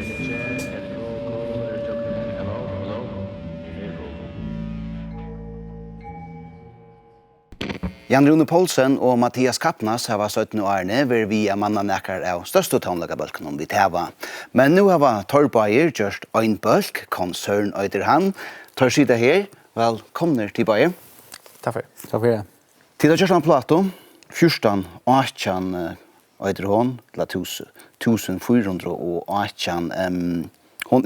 check. Cool. There's okay. Hello. Jan Rune Poulsen og Mathias Kappnas har 17 årene ved vi mannen nekker av største tonelagerbølken om vi tæva. Men nå har Torbøyer gjort en bølk, konsern øyder han. Tar sida her, velkommen til Bøyer. Takk for det. Til å kjøre en plato, 14 18 øyder hon, til 1418. Hon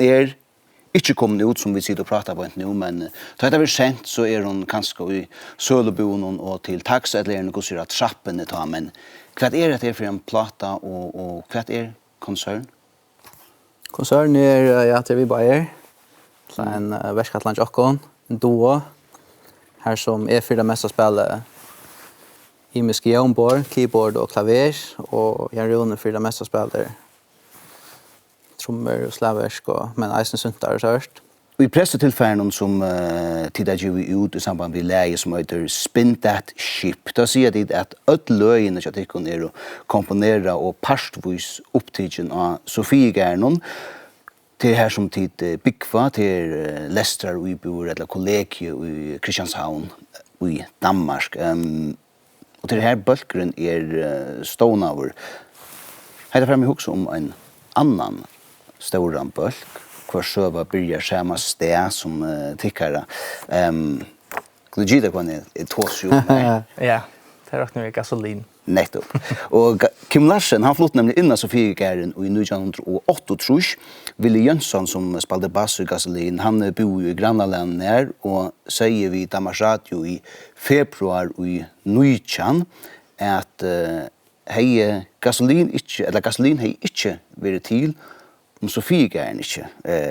ikke kommet ut som vi sitter og prater på nå, men da det blir sent så hun kanskje i Søleboen og til tax eller noe sier at trappene tar, men hva det for en plata og hva konsern? Konsern det vi Bøyer. Så en verskatland Jokkon, en duo, her som for det meste spiller imiske jævnbord, keyboard og klaver, og Jan Rune for det meste spiller trommer og slaversk, men eisen suntar og sørst. Og i pressetilfæren som tidligere gjør ut i samband med leie som heter Spin That Ship, da sier de at løyene som de kan å komponere og partvis opptidgen av Sofiegärnon, til her som tid Bygva, til Lester og bor eller kollegie i Kristianshavn i Danmark. Og til her bølgeren Stonehour. Her er fremme også om en annan stor bølg, hvor søva byrjar samme sted som tikkere. Kan du gita hva tåsjo? Ja, det råkner vi gasolin. Nettopp. Og Kim Larsen, han flott nemlig innan Sofiegären i 1908. Willy Jönsson, som spalte bass i gasolin, han bor i Grannaland her, og sier vi i Danmarks Radio i februar i 19 at gasolin ikke vært til, om Sofiegären ikke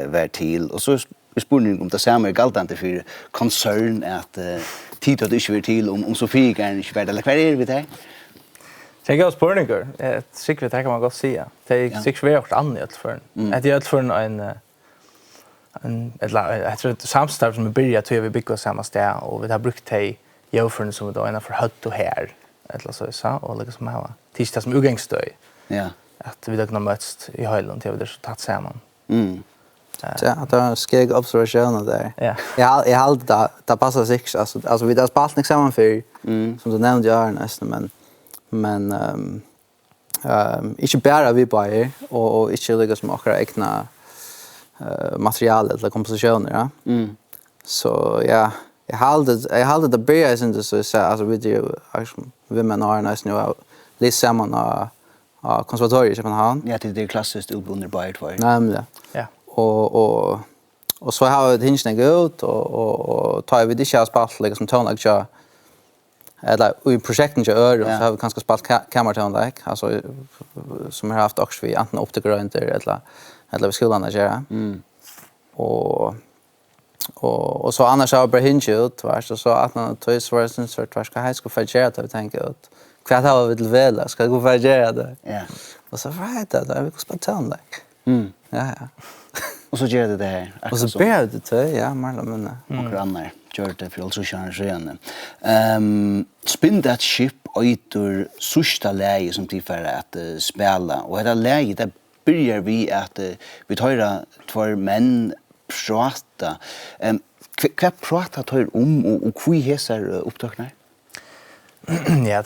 vært til. Og så spurning om det samme galtante for konsern at tid at det ikke vært til, om Sofiegären ikke vært, eller hva vi der? Det är spårningar. Sikkert det kan man godt si. Det är sikkert vi har gjort annet för. Det är för jag tror samstarv som börjar till vi bygger samma sted och vi har brukt det jämförande som då ena för hött och här eller så och liksom här tisdag som utgångsstöj. Ja. Att vi då kan möts i Höjland till det så tatt samman. Ja, det är skeg observationer där. Ja. Jag hade det passar sig alltså vi där spalt liksom samman för som du nämnde jag nästan men inte bara vi Bøyer och inte lägga som akkurat egna material eller kompositioner, ja. Så ja, jag hade det börja sen så alltså vi men har nästan nu läs samman av konservatoriet i Köpenhamn. Ja, det är klassiskt utbunder Bøyer för. Nämligen. Ja. Och så har vi hinsna ut och tar vi det inte spalt liksom tonlag eller i projekten så har vi kanske spalt kameratonlag alltså som har haft också vi antingen optikerrönt eller vi skolan där göra. Och så annars har jag hinge ut så att när det var sen så att ska high school för jag tänker att vad har vi till väl ska gå för det. Ja. Och så right där vi spalt tonlag. Ja. Och så gör det här. Och så ber det ja, men och grannar gör det för alltså chansen. Spin That Ship öter sista läge som till för att spela och det läge där börjar vi att vi tar två män prata. Vad pratar tar och hur häsar upptagna? Ja,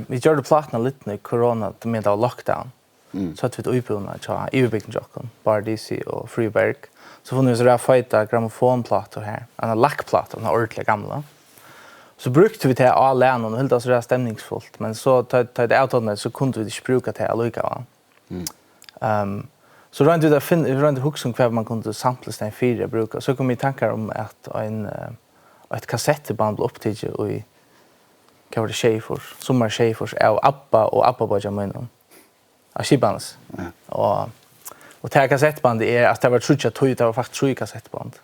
vi gjorde plattan lite i corona med av lockdown. Så att vi utbildade så i Jokkon, Bar DC och Friberg. Så får vi så där fighta grammofonplattor här. En lackplatta, en ordentlig gamla. Så brukte vi det all länen och helt så där stämningsfullt, men så tar det outåt så kunde vi inte bruka det allika. Så då inte det huxon kvar man kunde sampla den fyra bruka. Så kom vi tankar om att ett kassettband blev upptaget och i vad var det Schaefers, Sommar Schaefers av Abba och Abba Bajamin. Ashibans. Och det här kassettbandet att det var trutcha det var faktiskt 3 kassettband.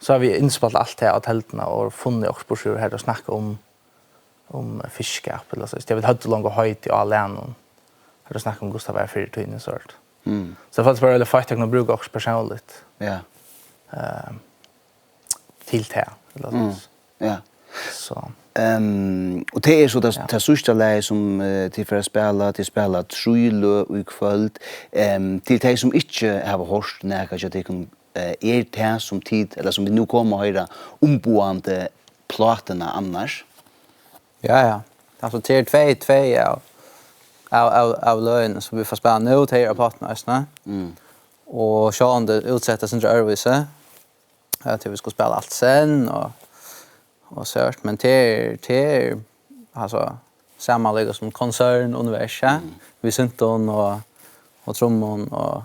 Så har vi inspelat allt det av tälterna och funnit också på här och snacka om fiskeskap eller så. Jag vet hade långt och höjt i alla länen. Här och snacka om Gustav R. 4 sort. Så det fanns bara väldigt faktiskt att bruka också personligt. Ja. Till det eller så. Ja. Så Och det är så det sista läge som till för att spela trylö och kvöld till de som inte har hört näka så det kan det som tid eller som vi nu kommer att höra omboende platerna annars. Ja. Alltså till två av lögn som vi får spela nu till era partners, och så om det utsättas inte örvise till vi ska spela allt sen och sört, men till alltså sammanlägga som koncern universum vi synton och trummon och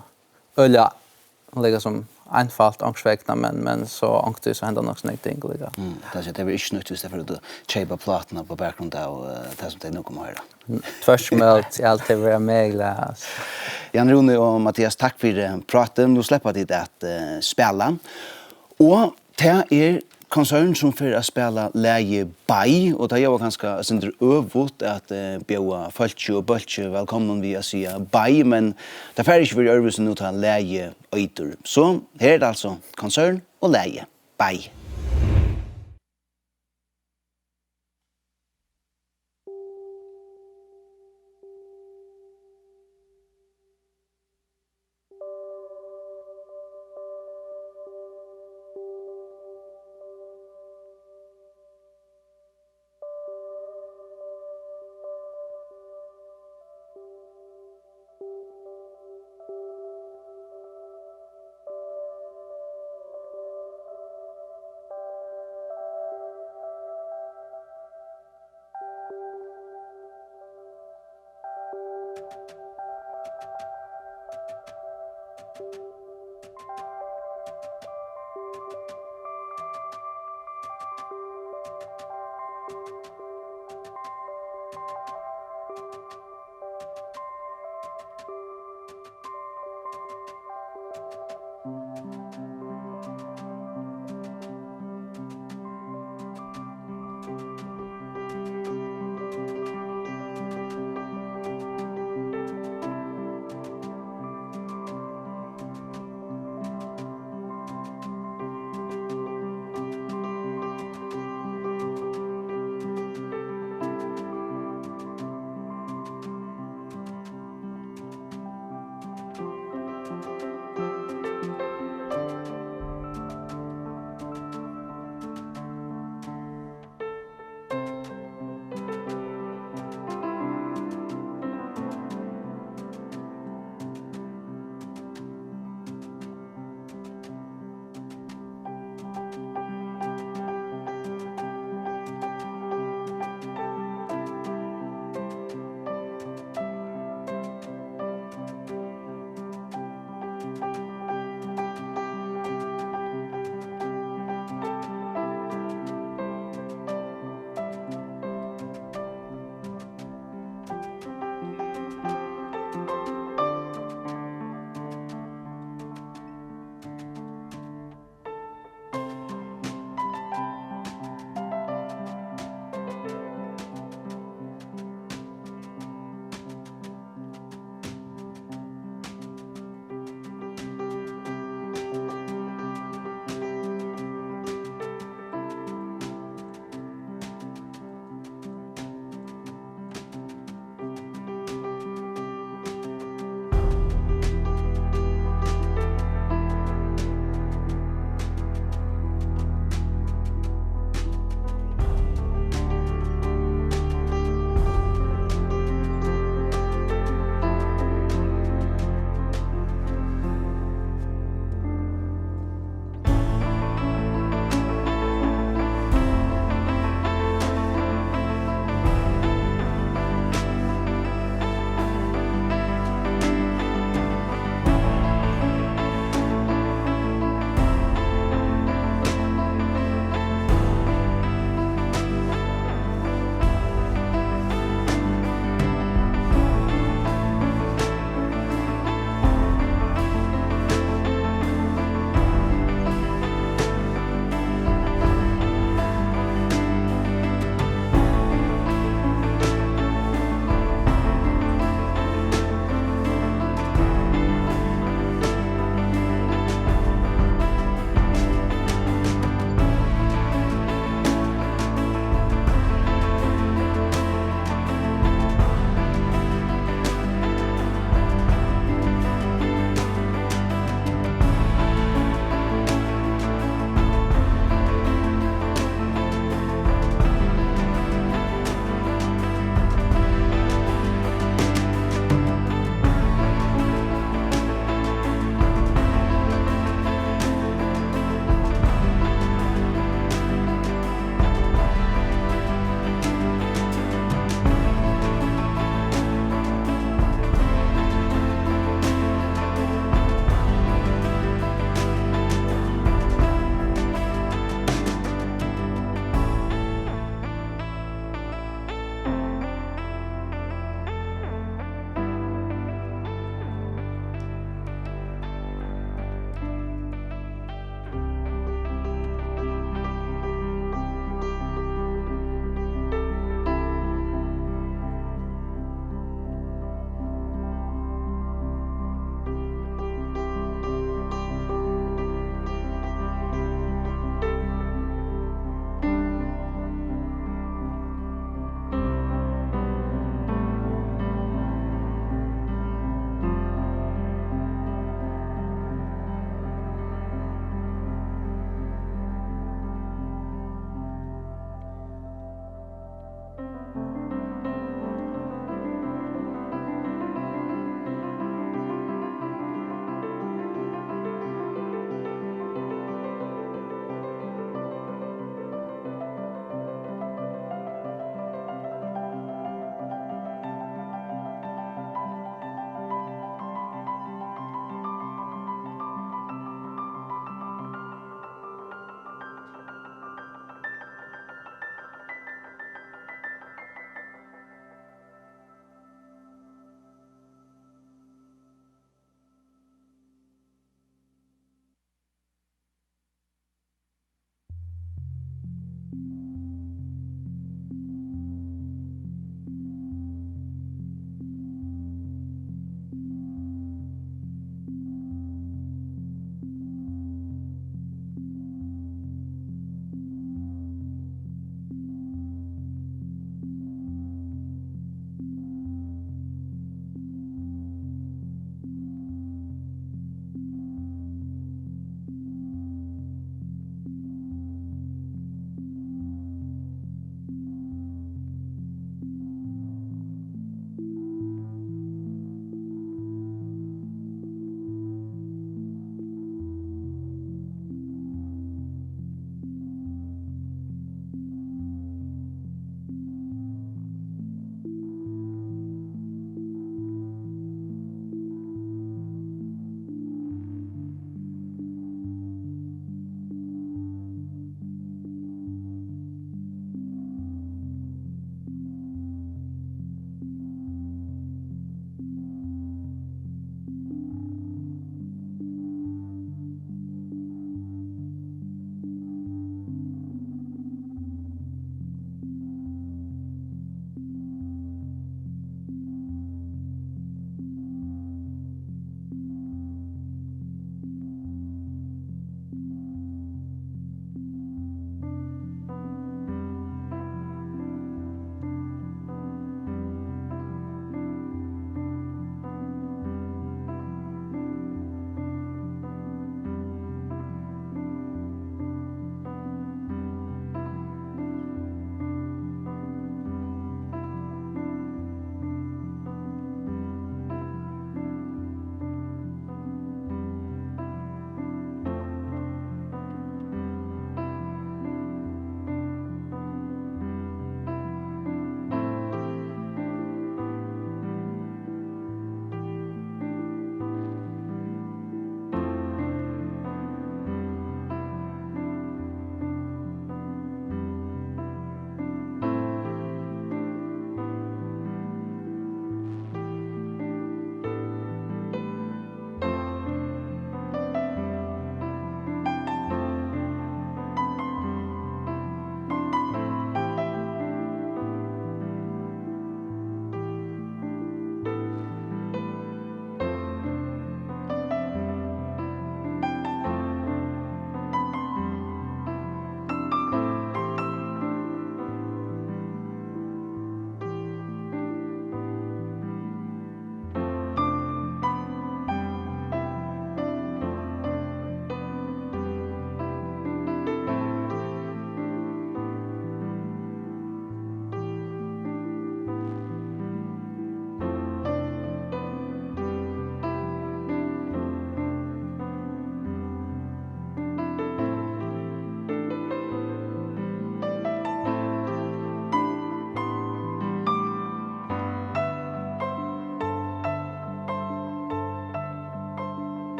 ölja och lägga som einfalt angstväckna men så angst så händer något sånt ting liksom. Det är inte nytt just för att köpa platerna på bakgrund av det som det nu kommer att höra. Tvärsmält alltid vara meglas. Jan Rune och Mattias, tack för praten. Nu släpper det att spela. Och det är koncern som för att spela läge Bay och det var ganska synder övot att bjöa Falchi och Bulchi välkommen via säga Bay, men det får inte vara övrigt nu ta läge Öjtur. Så här är det alltså koncern och läge Bay.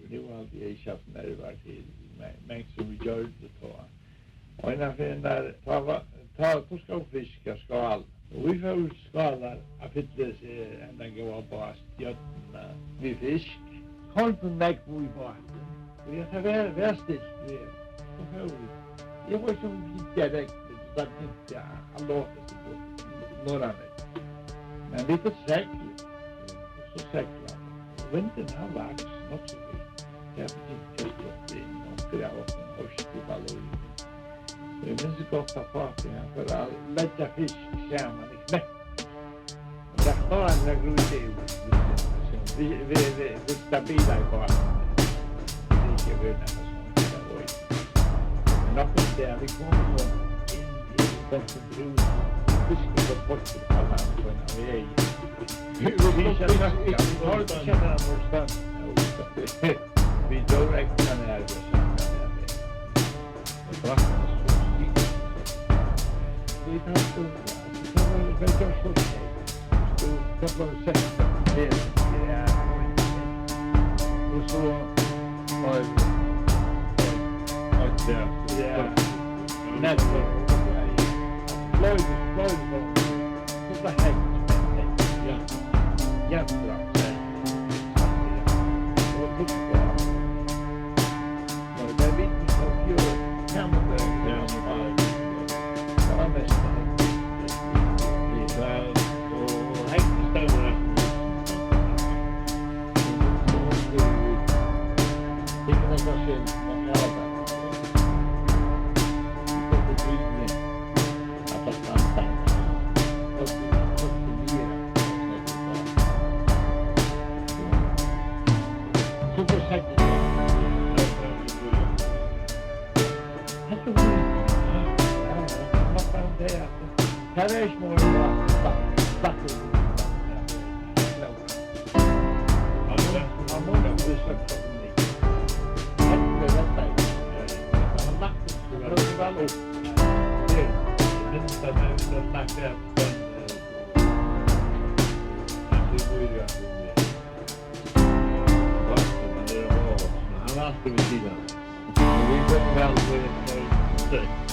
nu har jag inte haft nerver till men som vi gör det på. Och innan för när ta ska fiska skal. Och vi får skalar att fylla sig ända gå på stjärna vi fisk. Kolten näck vi på. Vi har västigt vi. Jag var som direkt så att inte alla några men lite säkert så säkert vintern har varit något så jag fick just det och det var och stivalor det är så gott att få det för att lägga fisk samman i knäck och det har en grund vi stabila på det är ju det som nothing there vi kommer så in i den fisken på bort på alla på en väg. Vi känner vår stan. Vi direkt kan här det så där. Vi tar så det är så det kommer sätta det och så var ja network Floyd så det här ja jättebra och tutto och det är viktigt att göra kamera ja så mest det är så helt stora det kan vara så man gör Här är små backar. Han har alltid vid sidan. Vi går väl med